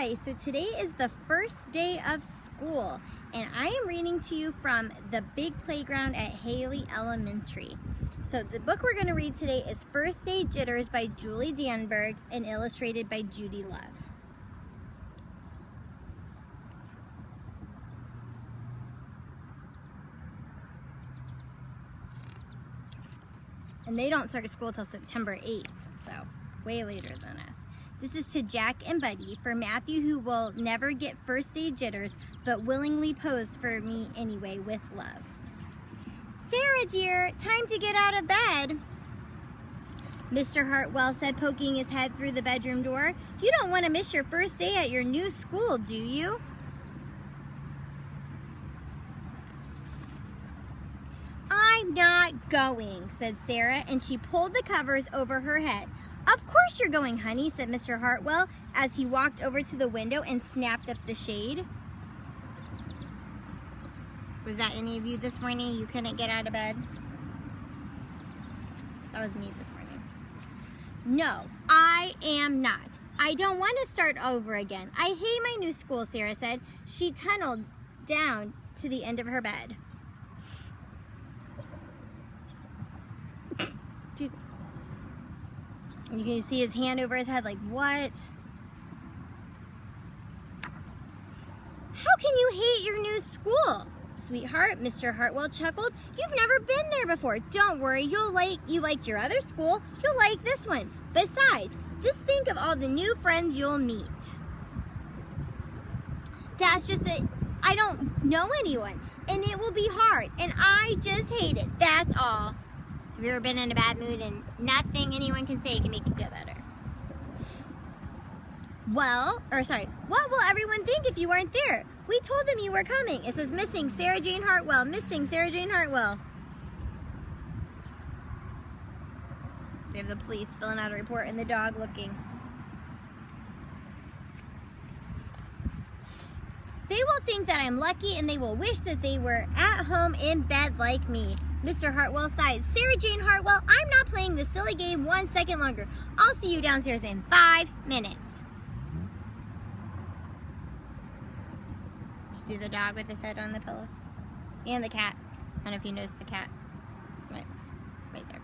Hi, so today is the first day of school, and I am reading to you from The Big Playground at Haley Elementary. So the book we're going to read today is First Day Jitters by Julie Dannenberg and illustrated by Judy Love. And they don't start school till September 8th, so way later than us. This is to Jack and Buddy, for Matthew, who will never get first day jitters, but willingly posed for me anyway, with love. Sarah, dear, time to get out of bed, Mr. Hartwell said, poking his head through the bedroom door. You don't want to miss your first day at your new school, do you? I'm not going, said Sarah, and she pulled the covers over her head. Of course you're going, honey, said Mr. Hartwell as he walked over to the window and snapped up the shade. Was that any of you this morning? You couldn't get out of bed? That was me this morning. No, I am not. I don't want to start over again. I hate my new school, Sarah said. She tunneled down to the end of her bed. Dude. You can see his hand over his head like, what? How can you hate your new school? Sweetheart, Mr. Hartwell chuckled. You've never been there before. Don't worry, you liked your other school. You'll like this one. Besides, just think of all the new friends you'll meet. That's just it. I don't know anyone, and it will be hard, and I just hate it. That's all. Have you ever been in a bad mood and nothing anyone can say can make you feel better? What will everyone think if you aren't there? We told them you were coming. It says missing Sarah Jane Hartwell, missing Sarah Jane Hartwell. They have the police filling out a report and the dog looking. They will think that I'm lucky and they will wish that they were at home in bed like me. Mr. Hartwell sighed. Sarah Jane Hartwell, I'm not playing this silly game 1 second longer. I'll see you downstairs in 5 minutes. Did you see the dog with his head on the pillow? And the cat. I don't know if you noticed the cat. Right there.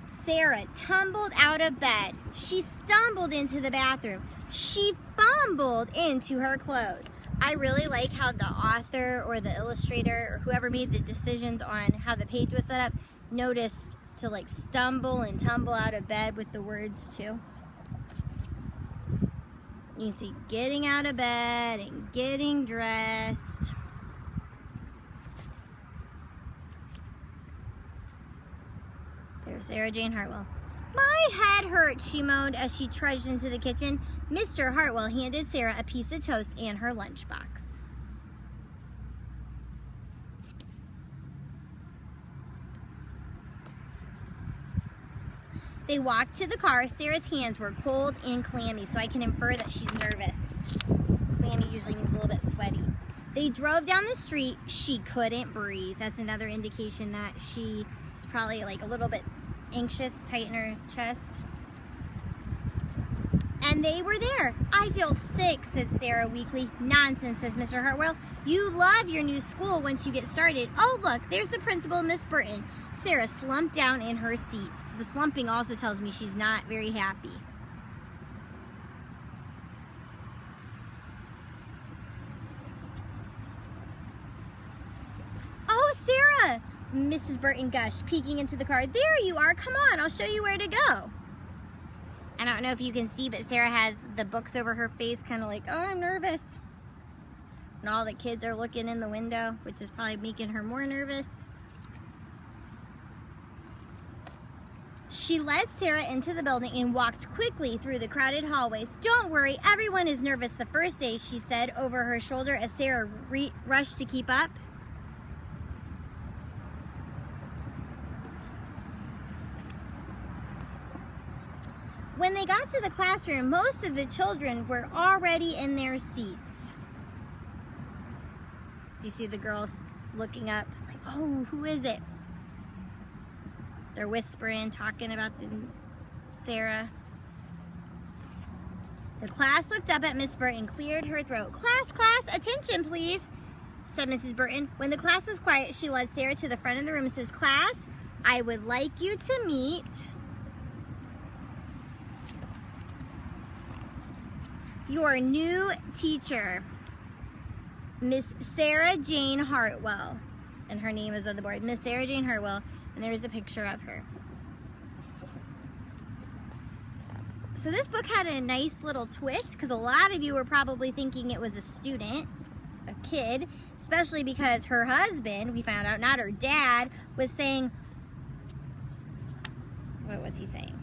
Sarah tumbled out of bed. She stumbled into the bathroom. She fumbled into her clothes. I really like how the author or the illustrator or whoever made the decisions on how the page was set up noticed to like stumble and tumble out of bed with the words too. You see getting out of bed and getting dressed. There's Sarah Jane Hartwell. My head hurts, she moaned as she trudged into the kitchen. Mr. Hartwell handed Sarah a piece of toast and her lunchbox. They walked to the car. Sarah's hands were cold and clammy, so I can infer that she's nervous. Clammy usually means a little bit sweaty. They drove down the street. She couldn't breathe. That's another indication that she is probably like a little bit anxious, tight in her chest. And they were there. I feel sick, said Sarah weakly. Nonsense, says Mr. Hartwell. You love your new school once you get started. Oh, look, there's the principal, Miss Burton. Sarah slumped down in her seat. The slumping also tells me she's not very happy. Oh, Sarah, Mrs. Burton gushed, peeking into the car. There you are. Come on, I'll show you where to go. I don't know if you can see, but Sarah has the books over her face, kind of like, oh, I'm nervous. And all the kids are looking in the window, which is probably making her more nervous. She led Sarah into the building and walked quickly through the crowded hallways. Don't worry, everyone is nervous the first day, she said over her shoulder as Sarah rushed to keep up. When they got to the classroom, most of the children were already in their seats. Do you see the girls looking up? Like, oh, who is it? They're whispering, talking about the Sarah. The class looked up at Miss Burton, cleared her throat. Class, attention please, said Mrs. Burton. When the class was quiet, she led Sarah to the front of the room and says, class, I would like you to meet your new teacher, Miss Sarah Jane Hartwell. And her name is on the board, Miss Sarah Jane Hartwell, and there's a picture of her. So this book had a nice little twist, because a lot of you were probably thinking it was a student, a kid, especially because her husband, we found out, not her dad, was saying, what was he saying?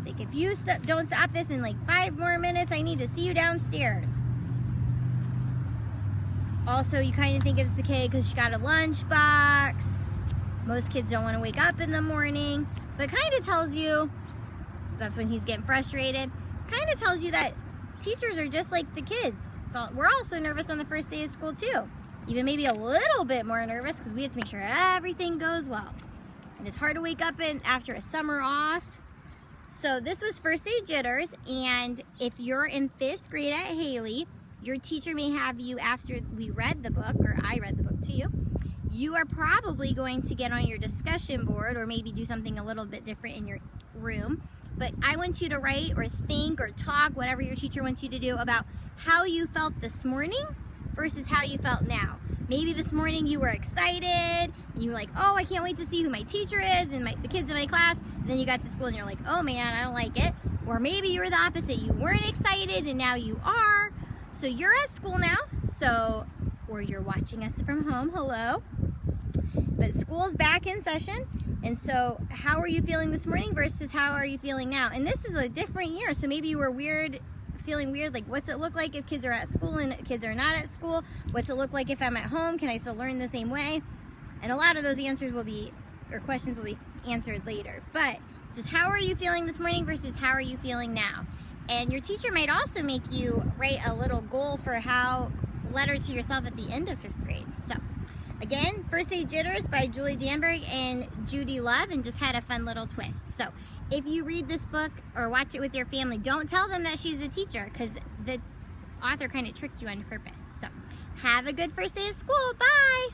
Like, if you don't stop this in like 5 more minutes, I need to see you downstairs. Also, you kind of think it's the kid because she got a lunchbox. Most kids don't want to wake up in the morning, but kind of tells you, that's when he's getting frustrated, kind of tells you that teachers are just like the kids. We're also nervous on the first day of school too. Even maybe a little bit more nervous because we have to make sure everything goes well. And it's hard to wake up after a summer off. So this was first day jitters, and if you're in 5th grade at Haley, your teacher may have you, after we read the book, or I read the book to you, you are probably going to get on your discussion board or maybe do something a little bit different in your room. But I want you to write or think or talk, whatever your teacher wants you to do, about how you felt this morning versus how you felt now. Maybe this morning you were excited and you were like, oh, I can't wait to see who my teacher is and the kids in my class. And then you got to school and you're like, oh man, I don't like it. Or maybe you were the opposite. You weren't excited and now you are. So you're at school now, or you're watching us from home, hello. But school's back in session. And so how are you feeling this morning versus how are you feeling now? And this is a different year. So maybe you were feeling weird, like what's it look like if kids are at school and kids are not at school? What's it look like if I'm at home? Can I still learn the same way? And a lot of those questions will be answered later. But just how are you feeling this morning versus how are you feeling now? And your teacher might also make you write a little goal for letter to yourself at the end of 5th grade. So again, First Day Jitters by Julie Dannenberg and Judy Love, and just had a fun little twist. So if you read this book or watch it with your family, don't tell them that she's a teacher, because the author kind of tricked you on purpose. So have a good first day of school. Bye.